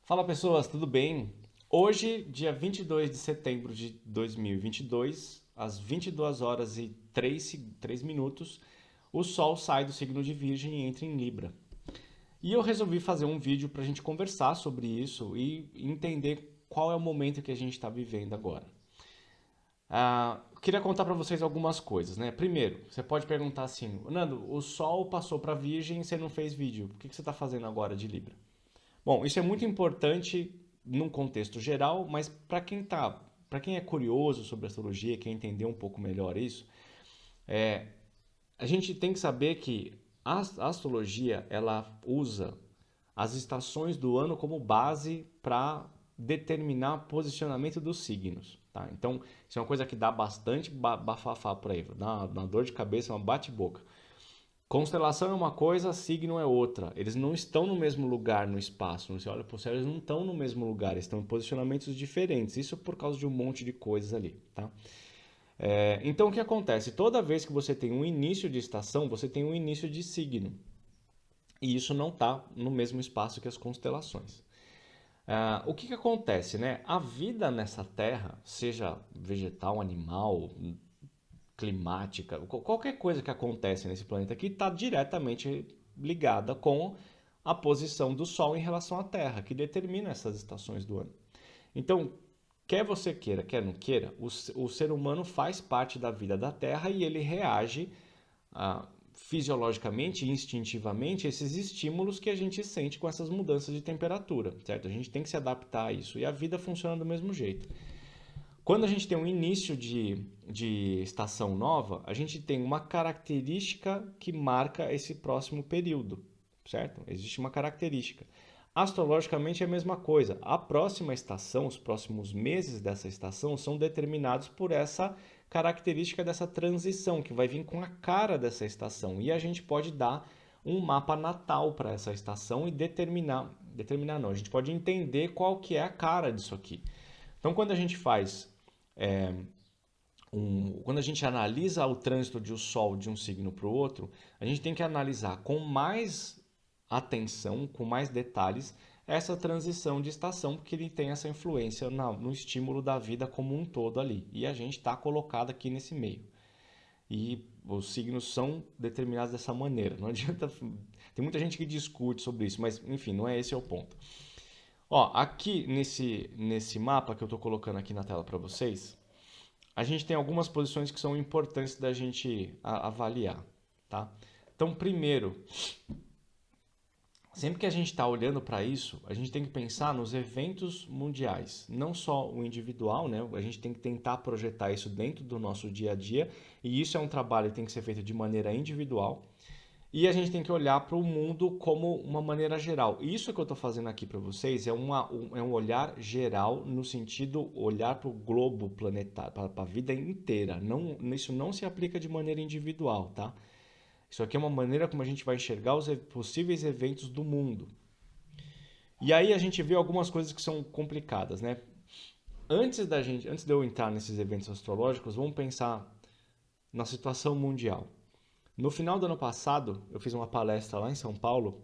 Fala pessoas, tudo bem? Hoje, dia 22 de setembro de 2022, às 22 horas e 3 minutos, o Sol sai do signo de Virgem e entra em Libra. E eu resolvi fazer um vídeo para a gente conversar sobre isso e entender qual é o momento que a gente está vivendo agora. Eu queria contar para vocês algumas coisas, né? Primeiro, você pode perguntar assim, Nando, o Sol passou para Virgem e você não fez vídeo, por que você está fazendo agora de Libra? Bom, isso é muito importante num contexto geral, mas para quem é curioso sobre astrologia, quer entender um pouco melhor isso, a gente tem que saber que a astrologia ela usa as estações do ano como base para determinar o posicionamento dos signos, tá? Então, isso é uma coisa que dá bastante bafafá por aí, dá uma dor de cabeça, uma bate-boca. Constelação é uma coisa, signo é outra. Eles não estão no mesmo lugar no espaço. Você olha para o céu, eles não estão no mesmo lugar, estão em posicionamentos diferentes. Isso por causa de um monte de coisas ali, tá? Então o que acontece? Toda vez que você tem um início de estação, você tem um início de signo. E isso não está no mesmo espaço que as constelações. O que acontece, né? A vida nessa Terra, seja vegetal, animal, climática, qualquer coisa que acontece nesse planeta aqui está diretamente ligada com a posição do Sol em relação à Terra, que determina essas estações do ano. Então, quer você queira, quer não queira, o ser humano faz parte da vida da Terra e ele reage fisiologicamente e instintivamente a esses estímulos que a gente sente com essas mudanças de temperatura, certo? A gente tem que se adaptar a isso e a vida funciona do mesmo jeito. Quando a gente tem um início de estação nova, a gente tem uma característica que marca esse próximo período, certo? Existe uma característica. Astrologicamente é a mesma coisa. A próxima estação, os próximos meses dessa estação são determinados por essa característica dessa transição que vai vir com a cara dessa estação. E a gente pode dar um mapa natal para essa estação e determinar não, a gente pode entender qual que é a cara disso aqui. Então, quando a gente faz quando a gente analisa o trânsito de um Sol de um signo para o outro, a gente tem que analisar com mais atenção, com mais detalhes, essa transição de estação, porque ele tem essa influência no estímulo da vida como um todo ali. E a gente está colocado aqui nesse meio. E os signos são determinados dessa maneira. Não adianta. Tem muita gente que discute sobre isso, mas enfim, não é esse o ponto. Ó, aqui nesse mapa que eu estou colocando aqui na tela para vocês, a gente tem algumas posições que são importantes da gente avaliar, tá? Então, primeiro, sempre que a gente está olhando para isso, a gente tem que pensar nos eventos mundiais, não só o individual, né? A gente tem que tentar projetar isso dentro do nosso dia a dia, e isso é um trabalho que tem que ser feito de maneira individual. E a gente tem que olhar para o mundo como uma maneira geral. Isso que eu estou fazendo aqui para vocês é um olhar geral, no sentido olhar para o globo planetário, para a vida inteira. Não, isso não se aplica de maneira individual, tá? Isso aqui é uma maneira como a gente vai enxergar os possíveis eventos do mundo. E aí a gente vê algumas coisas que são complicadas, né? Antes de eu entrar nesses eventos astrológicos, vamos pensar na situação mundial. No final do ano passado, eu fiz uma palestra lá em São Paulo,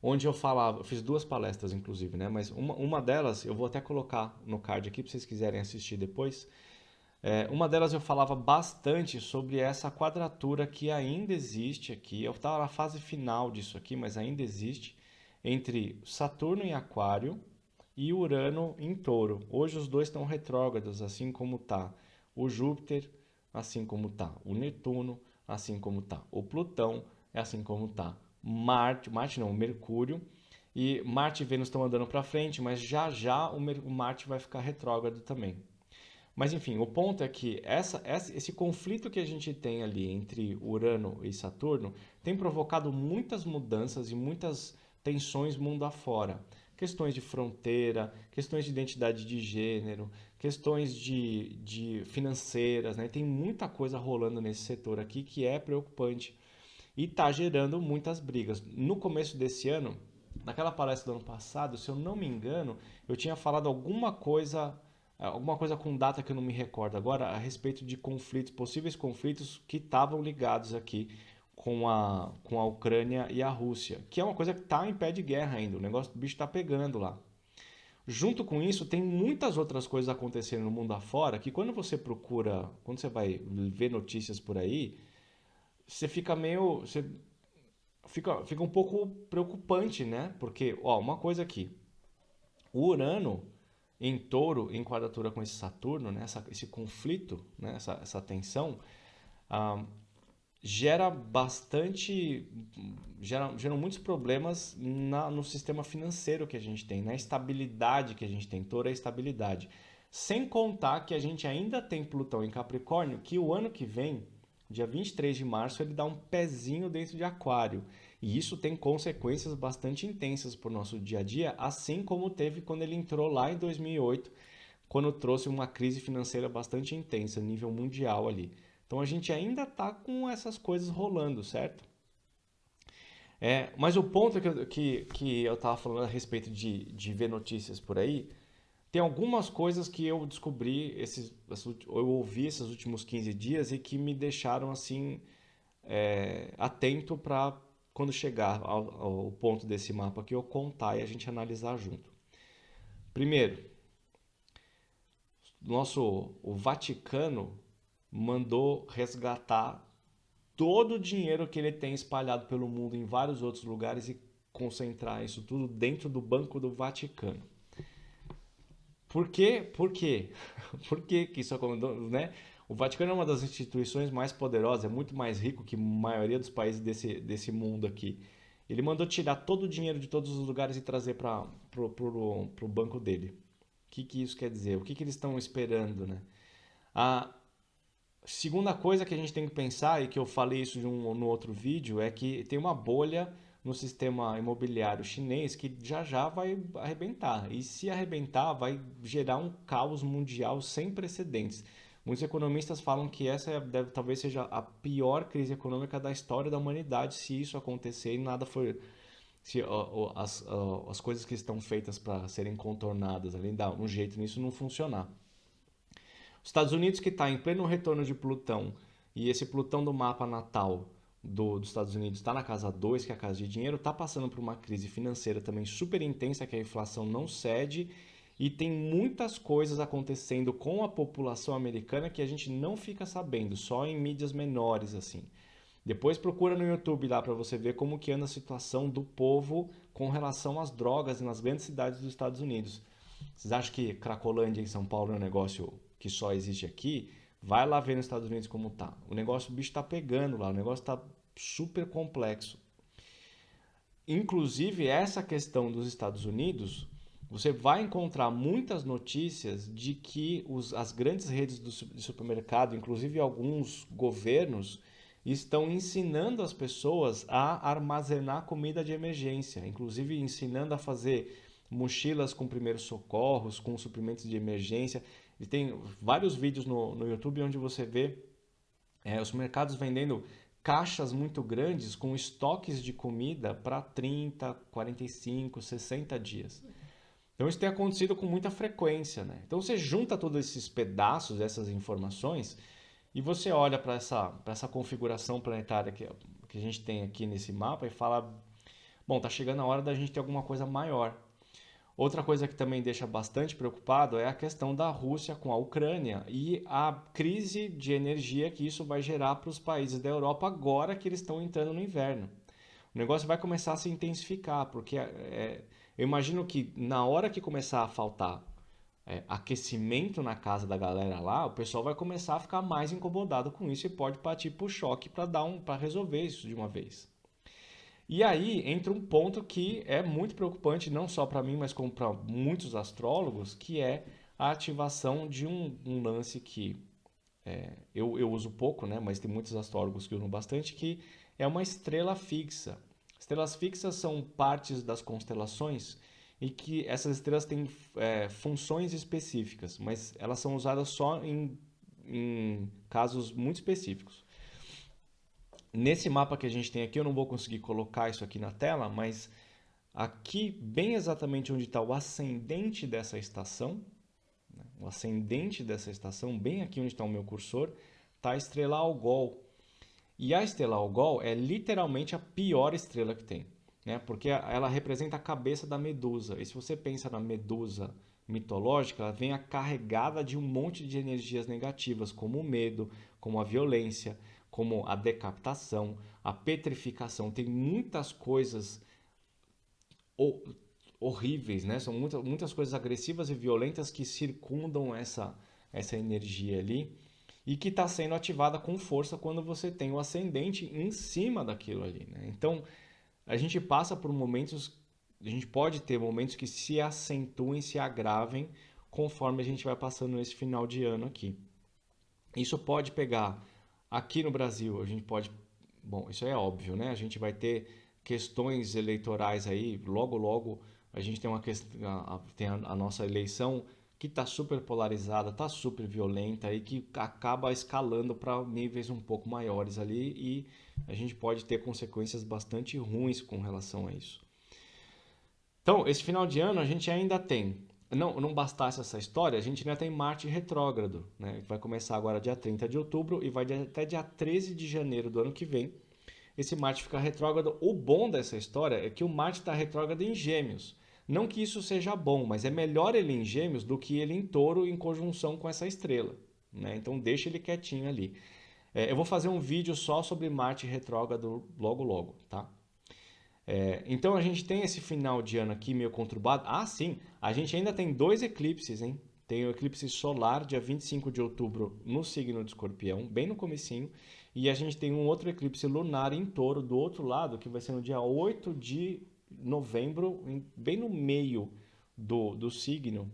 onde eu falava, eu fiz duas palestras inclusive, né? Mas uma delas, eu vou até colocar no card aqui para vocês quiserem assistir depois. Uma delas eu falava bastante sobre essa quadratura que ainda existe aqui. Eu estava na fase final disso aqui, mas ainda existe, entre Saturno em Aquário e Urano em Touro. Hoje os dois estão retrógrados, assim como está o Júpiter, assim como está o Netuno, assim como está o Plutão, é assim como está Marte não, o Mercúrio. E Marte e Vênus estão andando para frente, mas já já o Marte vai ficar retrógrado também. Mas enfim, o ponto é que esse conflito que a gente tem ali entre Urano e Saturno tem provocado muitas mudanças e muitas tensões mundo afora. Questões de fronteira, questões de identidade de gênero, questões de financeiras, né? Tem muita coisa rolando nesse setor aqui que é preocupante e está gerando muitas brigas. No começo desse ano, naquela palestra do ano passado, se eu não me engano, eu tinha falado alguma coisa com data que eu não me recordo agora, a respeito de conflitos, possíveis conflitos que estavam ligados aqui com a Ucrânia e a Rússia, que é uma coisa que está em pé de guerra ainda, o bicho está pegando lá. Junto com isso, tem muitas outras coisas acontecendo no mundo afora que quando você procura, quando você vai ver notícias por aí, você fica meio, você fica um pouco preocupante, né? Porque, ó, uma coisa aqui, o Urano em Touro, em quadratura com esse Saturno, né? Esse conflito, né? Essa tensão, ah, gera bastante, geram muitos problemas no sistema financeiro que a gente tem, na estabilidade que a gente tem, toda a estabilidade. Sem contar que a gente ainda tem Plutão em Capricórnio, que o ano que vem, dia 23 de março, ele dá um pezinho dentro de Aquário. E isso tem consequências bastante intensas para o nosso dia a dia, assim como teve quando ele entrou lá em 2008, quando trouxe uma crise financeira bastante intensa, nível mundial ali. Então a gente ainda está com essas coisas rolando, certo? Mas o ponto que eu estava falando a respeito de ver notícias por aí, tem algumas coisas que eu descobri, eu ouvi esses últimos 15 dias e que me deixaram assim, atento para quando chegar ao ponto desse mapa aqui eu contar e a gente analisar junto. Primeiro, o Vaticano mandou resgatar todo o dinheiro que ele tem espalhado pelo mundo em vários outros lugares e concentrar isso tudo dentro do Banco do Vaticano. Por quê? Por quê? Por que isso aconteceu, né? O Vaticano é uma das instituições mais poderosas, é muito mais rico que a maioria dos países desse mundo aqui. Ele mandou tirar todo o dinheiro de todos os lugares e trazer para o banco dele. O que isso quer dizer? O que eles estão esperando, né? A segunda coisa que a gente tem que pensar, e que eu falei isso no outro vídeo, é que tem uma bolha no sistema imobiliário chinês que já já vai arrebentar. E se arrebentar, vai gerar um caos mundial sem precedentes. Muitos economistas falam que talvez seja a pior crise econômica da história da humanidade se isso acontecer e nada for. Se as coisas que estão feitas para serem contornadas, além de dar um jeito nisso, não funcionar. Os Estados Unidos, que está em pleno retorno de Plutão, e esse Plutão do mapa natal dos Estados Unidos está na casa 2, que é a casa de dinheiro, está passando por uma crise financeira também super intensa, que a inflação não cede, e tem muitas coisas acontecendo com a população americana que a gente não fica sabendo, só em mídias menores assim. Depois procura no YouTube lá para você ver como que anda a situação do povo com relação às drogas nas grandes cidades dos Estados Unidos. Vocês acham que Cracolândia em São Paulo é um negócio que só existe aqui? Vai lá ver nos Estados Unidos como tá. O negócio, o bicho tá pegando lá, o negócio tá super complexo. Inclusive, essa questão dos Estados Unidos, você vai encontrar muitas notícias de que as grandes redes de supermercado, inclusive alguns governos, estão ensinando as pessoas a armazenar comida de emergência, inclusive ensinando a fazer mochilas com primeiros socorros, com suprimentos de emergência. E tem vários vídeos no YouTube onde você vê os mercados vendendo caixas muito grandes com estoques de comida para 30, 45, 60 dias. Então isso tem acontecido com muita frequência, né? Então você junta todos esses pedaços, essas informações, e você olha para essa configuração planetária que a gente tem aqui nesse mapa e fala, bom, tá chegando a hora da gente ter alguma coisa maior. Outra coisa que também deixa bastante preocupado é a questão da Rússia com a Ucrânia e a crise de energia que isso vai gerar para os países da Europa agora que eles estão entrando no inverno. O negócio vai começar a se intensificar, porque eu imagino que na hora que começar a faltar aquecimento na casa da galera lá, o pessoal vai começar a ficar mais incomodado com isso e pode partir para o choque para resolver isso de uma vez. E aí entra um ponto que é muito preocupante, não só para mim, mas como para muitos astrólogos, que é a ativação de um lance que eu uso pouco, né? Mas tem muitos astrólogos que usam bastante, que é uma estrela fixa. Estrelas fixas são partes das constelações e que essas estrelas têm funções específicas, mas elas são usadas só em casos muito específicos. Nesse mapa que a gente tem aqui, eu não vou conseguir colocar isso aqui na tela, mas aqui, bem exatamente onde está o ascendente dessa estação, né? O ascendente dessa estação, bem aqui onde está o meu cursor, está a estrela Algol. E a estrela Algol é literalmente a pior estrela que tem, né? Porque ela representa a cabeça da Medusa. E se você pensa na Medusa mitológica, ela vem carregada de um monte de energias negativas, como o medo, como a violência, como a decapitação, a petrificação. Tem muitas coisas horríveis, né? São muitas coisas agressivas e violentas que circundam essa energia ali e que está sendo ativada com força quando você tem o ascendente em cima daquilo ali, né? Então, a gente passa por momentos, a gente pode ter momentos que se acentuem, se agravem conforme a gente vai passando esse final de ano aqui. Isso pode pegar aqui no Brasil, a gente pode, bom, isso é óbvio, né? A gente vai ter questões eleitorais aí, logo logo a gente tem uma questão, tem a nossa eleição que está super polarizada, está super violenta e que acaba escalando para níveis um pouco maiores ali e a gente pode ter consequências bastante ruins com relação a isso. Então, esse final de ano a gente ainda tem, não bastasse essa história, a gente ainda tem Marte retrógrado, né? Vai começar agora dia 30 de outubro e vai até dia 13 de janeiro do ano que vem. Esse Marte fica retrógrado. O bom dessa história é que o Marte está retrógrado em Gêmeos. Não que isso seja bom, mas é melhor ele em Gêmeos do que ele em Touro em conjunção com essa estrela, né? Então deixa ele quietinho ali. Eu vou fazer um vídeo só sobre Marte retrógrado logo logo, tá? Então a gente tem esse final de ano aqui meio conturbado. Ah, sim, a gente ainda tem dois eclipses, hein? Tem o eclipse solar, dia 25 de outubro, no signo de Escorpião, bem no comecinho. E a gente tem um outro eclipse lunar em Touro do outro lado, que vai ser no dia 8 de novembro, bem no meio do signo,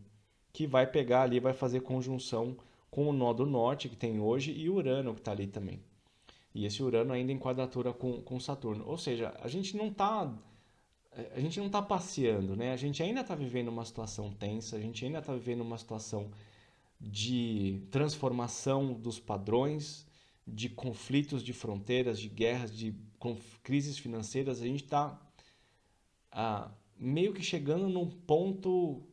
que vai pegar ali, vai fazer conjunção com o nó do norte que tem hoje e Urano que está ali também. E esse Urano ainda em quadratura com Saturno. Ou seja, a gente não tá passeando, né? A gente ainda está vivendo uma situação tensa, a gente ainda está vivendo uma situação de transformação dos padrões, de conflitos de fronteiras, de guerras, de crises financeiras. A gente está meio que chegando num ponto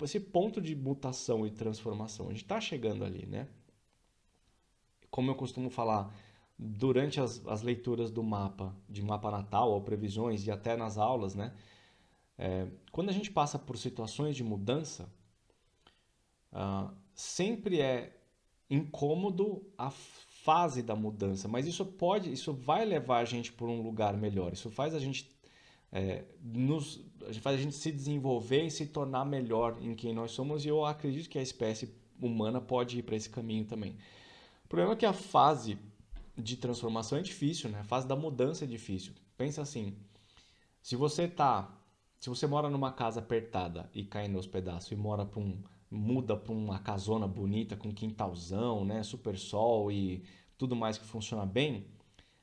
esse ponto de mutação e transformação. A gente está chegando ali, né? Como eu costumo falar, durante as leituras do mapa, de mapa natal ou previsões e até nas aulas, né? Quando a gente passa por situações de mudança, sempre é incômodo a fase da mudança, mas isso vai levar a gente por um lugar melhor. Isso faz a gente faz a gente se desenvolver e se tornar melhor em quem nós somos, e eu acredito que a espécie humana pode ir para esse caminho também. O problema é que a fase de transformação é difícil, né? A fase da mudança é difícil. Pensa assim, se você tá, se você mora numa casa apertada e cai nos pedaços e muda para uma casona bonita com quintalzão, né, super sol e tudo mais que funciona bem,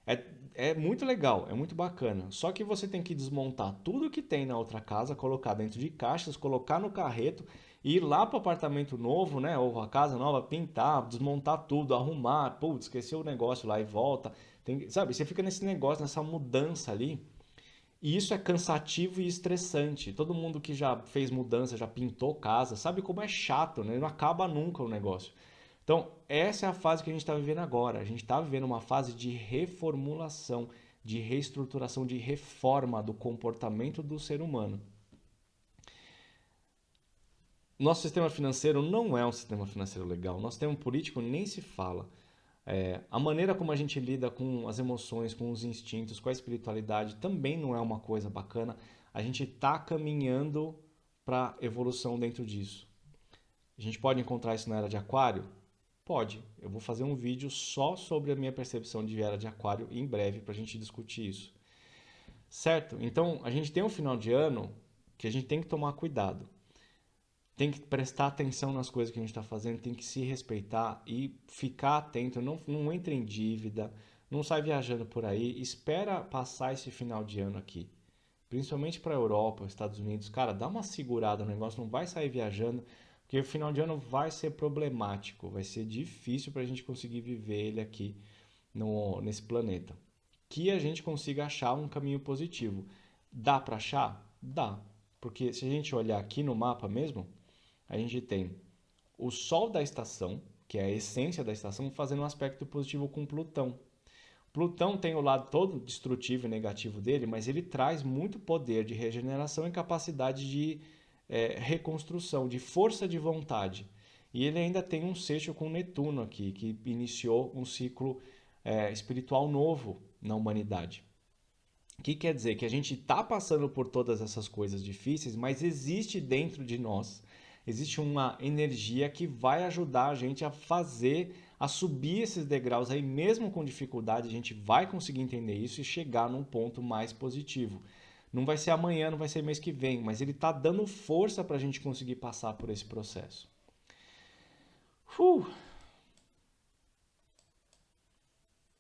é, é muito legal, é muito bacana. Só que você tem que desmontar tudo que tem na outra casa, colocar dentro de caixas, colocar no carreto, ir lá para o apartamento novo, né, ou a casa nova, pintar, desmontar tudo, arrumar, putz, esqueceu o negócio lá e volta. Sabe, você fica nesse negócio, nessa mudança ali. E isso é cansativo e estressante. Todo mundo que já fez mudança, já pintou casa, sabe como é chato, né? Não acaba nunca o negócio. Então, essa é a fase que a gente está vivendo agora. A gente está vivendo uma fase de reformulação, de reestruturação, de reforma do comportamento do ser humano. Nosso sistema financeiro não é um sistema financeiro legal. Nosso sistema político nem se fala. A maneira como a gente lida com as emoções, com os instintos, com a espiritualidade também não é uma coisa bacana. A gente está caminhando para evolução dentro disso. A gente pode encontrar isso na era de Aquário? Pode. Eu vou fazer um vídeo só sobre a minha percepção de era de Aquário em breve para a gente discutir isso. Certo? Então, a gente tem um final de ano que a gente tem que tomar cuidado. Tem que prestar atenção nas coisas que a gente está fazendo, tem que se respeitar e ficar atento. Não entre em dívida, não sai viajando por aí. Espera passar esse final de ano aqui. Principalmente para a Europa, Estados Unidos. Cara, dá uma segurada no negócio, não vai sair viajando, porque o final de ano vai ser problemático, vai ser difícil para a gente conseguir viver ele aqui nesse planeta. Que a gente consiga achar um caminho positivo. Dá para achar? Dá. Porque se a gente olhar aqui no mapa mesmo, a gente tem o Sol da estação, que é a essência da estação, fazendo um aspecto positivo com Plutão. Plutão tem o lado todo destrutivo e negativo dele, mas ele traz muito poder de regeneração e capacidade de reconstrução, de força de vontade. E ele ainda tem um sexto com Netuno aqui, que iniciou um ciclo espiritual novo na humanidade. O que quer dizer? Que a gente está passando por todas essas coisas difíceis, mas existe dentro de nós, existe uma energia que vai ajudar a gente a fazer, a subir esses degraus aí, mesmo com dificuldade, a gente vai conseguir entender isso e chegar num ponto mais positivo. Não vai ser amanhã, não vai ser mês que vem, mas ele está dando força para a gente conseguir passar por esse processo. Uh,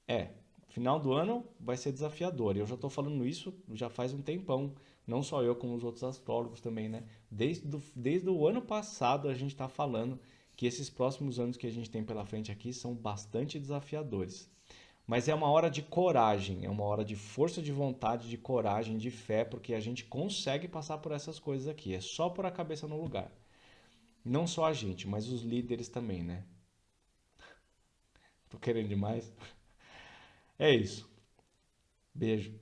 É, final do ano vai ser desafiador. Eu já estou falando isso já faz um tempão. Não só eu, como os outros astrólogos também, né? Desde o ano passado a gente está falando que esses próximos anos que a gente tem pela frente aqui são bastante desafiadores. Mas é uma hora de coragem, é uma hora de força de vontade, de coragem, de fé, porque a gente consegue passar por essas coisas aqui. É só pôr a cabeça no lugar. Não só a gente, mas os líderes também, né? Tô querendo demais. É isso. Beijo.